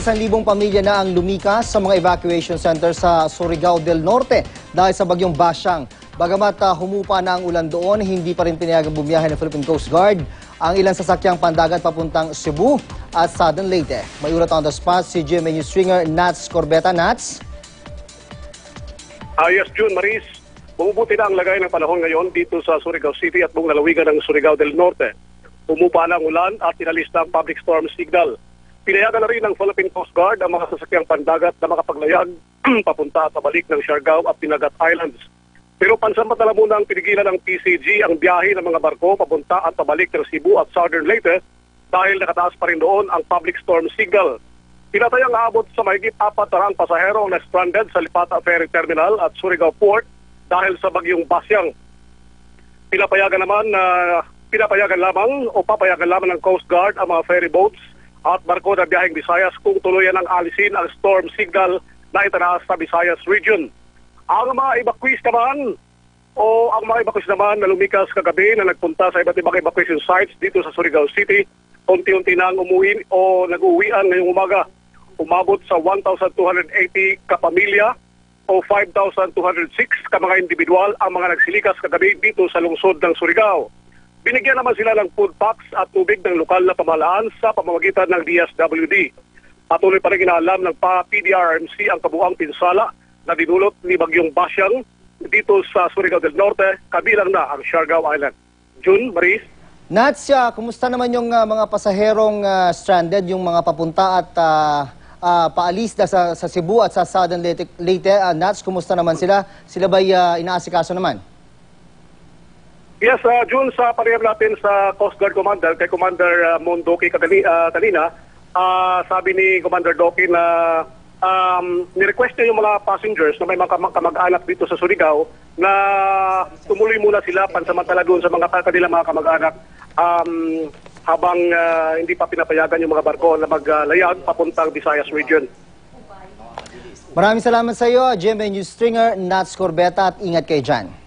Mahigit 1,000 pamilya na ang lumikas sa mga evacuation center sa Surigao del Norte dahil sa bagyong Basyang. Bagamat humupa na ang ulan doon, hindi pa rin pinayagang bumiyahe ng Philippine Coast Guard ang ilang sasakyang pandagat papuntang Cebu at Southern Leyte. May ulat on the spot si GMA News stringer Nats Corbeta. Nats? Yes, June, Maris. Bumubuti na ang lagay ng panahon ngayon dito sa Surigao City at buong lalawigan ng Surigao del Norte. Humupa na ang ulan at inalis na ang public storm signal. Pinayagan na rin ng Philippine Coast Guard ang mga sasakyang pandagat na makapaglayag papunta at pabalik ng Siargao at Tinagat Islands. Pero pansamantala muna ang pinigilan ng PCG ang biyahe ng mga barko papunta at pabalik ng Cebu at Southern Leyte dahil nakataas pa rin doon ang public storm signal. Tinatayang aabot sa mahigit 400 pasahero na stranded sa Lipata Ferry Terminal at Surigao Port dahil sa bagyong Basyang. Pinapayagan lamang ng Coast Guard ang mga ferry boats at barko na biyaheng Visayas kung tuluyan ang alisin ang storm signal na itanaas sa Visayas region. Ang mga evacuees naman na lumikas kagabi na nagpunta sa iba't ibang evacuation sites dito sa Surigao City, unti-unti na umuwi o nag-uwian ngayong umaga. Umabot sa 1,280 kapamilya o 5,206 ka mga individual ang mga nagsilikas kagabi dito sa lungsod ng Surigao. Binigyan naman sila ng food packs at tubig ng lokal na pamahalaan sa pamamagitan ng DSWD. Patuloy pa rin inaalam ng PDRMC ang kabuang pinsala na dinulot ni Bagyong Basyang dito sa Surigao del Norte, kabilang na ang Siargao Island. June, Maris? Nats, kumusta naman yung mga pasaherong stranded, yung mga papunta at paalis na sa Cebu at sa Southern Leyte? Nats, kumusta naman sila? Sila ba'y inaasikaso naman? Yes, June, sa panayam natin sa Coast Guard Commander, kay Commander Mondoki kanina, sabi ni Commander Doki na nirequest niya yung mga passengers na may mga kamag-anak dito sa Surigao na tumuloy muna sila pansamantala doon sa kanilang mga kamag-anak habang hindi pa pinapayagan yung mga barko na maglayag papuntang Visayas region. Maraming salamat sa iyo, GMA News stringer Nats Corbeta, at ingat kayo dyan.